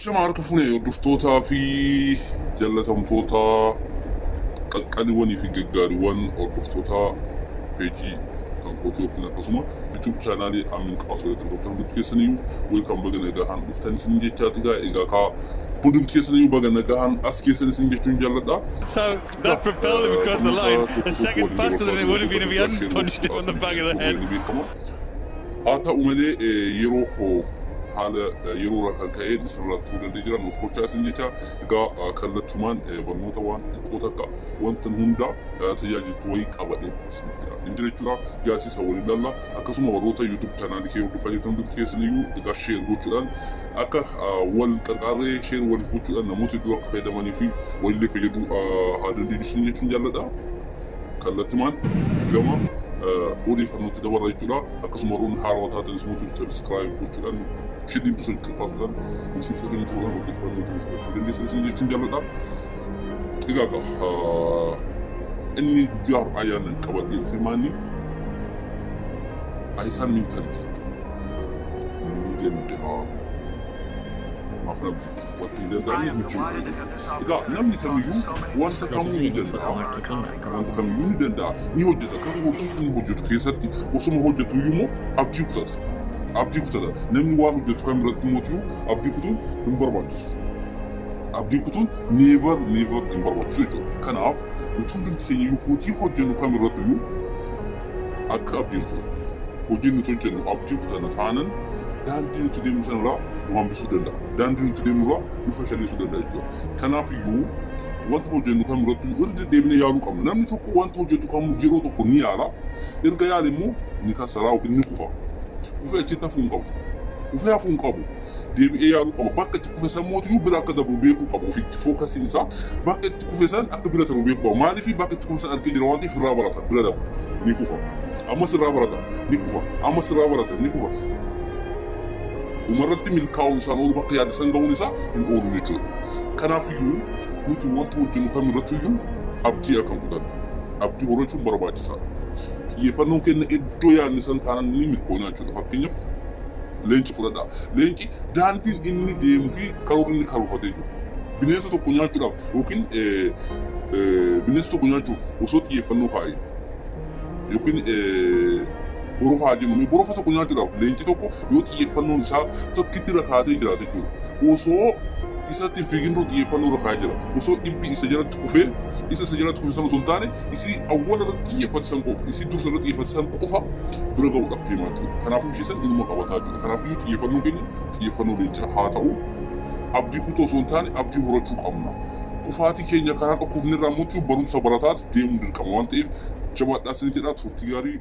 Ashamaa fune hordoftoota fi jaalatamtoota qaqqaliiwwanii fi gaggaariiwwan hordoftoota peejii kan kootee yookiin akkasuma YouTube chaanaalii Amin Qaasoo kan hundi keessaniyyuu welcome baga nagaan dhuftan isin jechaati egaa hundi keessaniyyuu baga nagaan as keessan isin jechuun jaalladha. So that propelled him across the line a second faster than it would have been if he hadn't punched him on the back of the head. Haa ta'u malee yeroo haala yeroo kan ka'e sirrattuu danda'e nuuf gochaa isin jecha egaa kallattumaan barnoota waan xiqqoo takka wanta hunda tajaajiltu wayii qabadhee isiniif jira. Inni jechuudha gaasiisa waliin lalla akkasuma warroota YouTube chaanaalii kee hordofaa jirtan hundi keessaniyyuu egaa share gochuudhaan akka wal qarqaarree share waliif gochuudhaan namoota hedduu akka fayyadamanii fi walillee fayyaduu haa dandeenyu isin jechuun jaalladha. Kallattumaan gama odeeffannootti dabarra jechuudha. Akkasuma warroonni haarawaa taatanis mootii subscribe gochuudhaan shiddiin tusan cufaasuudhaan miseensa keenya ta'uudhaan odeeffannoo fudhachuu dandeessan isin jechuun jaalladha. Egaa inni guyyaa ayyaana qabadhee dhufe maanni ayisaan mentality ni danda'a. Maaf namni wanti hin danda'amne hojii egaa namni kamiyyuu wanta kamuu ni danda'a. Wanta kamiyyuu ni danda'a. Ni hojjeta kan inni hojjetu keessatti osuma hojjetu immoo abdii kutata. Abdii kutata. Namni waan hojjetu kan biratti mootii abdii kutuun hin barbaachisu. Abdii kutuun never hin barbaachisu jechuudha. Kanaaf nuti hundi keenya hojii hojjennu kan irratti iyyuu akka abdiin kutan. Hojii nuti hojjennu abdii kutan taanan daandii nuti deemu sanarraa nu hambisuu danda'a. Daandii nuti deemurraa nu fashaleessuu danda'a jechuudha. Kanaaf iyyuu wanta hojjennu kan irratti irra deddeebinee yaaluu qabna. Namni tokko wanta hojjetu kan yeroo tokko ni yaala. Erga yaale immoo ni kassaraa yookiin ni kufa. Kufee achitti hafuu hin qabu. Kufee hafuu hin qabu. Deebi'ee yaaluu qaba. Bakka itti kufe san mootii bira akka darbu beekuu qabu. Ofitti fookasiin isaa bakka itti kufe san akka bira darbu beekuu qabu. Maaliif bakka itti kufe san argee jira waan ta'eef irraa barata bira darbu ni kufa. Ammas irraa barata ni kufa. Ammas irraa barata ni kufa. Umarratti milkaa'uun isaan oolu bakka yaada san ga'uun isaa hin oolu jechuudha. Kanaafiyyuu nuti wanta hojjennu kamirrattiyyuu abdii akka hin kutanne. Abdii horachuun barbaachisaadha. Xiyyeeffannoon kenna iddoo yaadni san taanaan ni milkoona jechuudha. Fakkeenyaaf leenci fudhadhaa. Leenci daandiin inni deemuu fi karoora inni karoorfatee jiru. Bineensa tokko nyaachuudhaaf yookiin bineensa tokko nyaachuuf osoo xiyyeeffannoo kaa'e yookiin borofa jennu borofa tokko nyaachuudhaaf leenci tokko yoo xiyyeeffannoon isaa tokkitti irra kaatee jiraate jechuudha. Osoo isatti fiigindoo xiyyeeffannoo irra kaa'ee jira. Osoo dhibbi isa jalatti kufee isa jalatti kufe san osoo hin taane isi awwaala irratti xiyyeeffate san qofa isi dursa irratti xiyyeeffate san qofa bira ga'uudhaaf deemaa jechuudha. Kanaafuu ishee san ilma qabataa jechuudha. Kanaafuu xiyyeeffannoon keenya xiyyeeffannoo leencaa haa ta'u abdii kutuu osoo hin taane abdii horachuu qabna. Kufaatii keenya karaa dhukkufni irraa muchuu barumsa barataatti deemuu dirqama waan ta'eef jabaadhaa isin jedhaa turtii gaarii.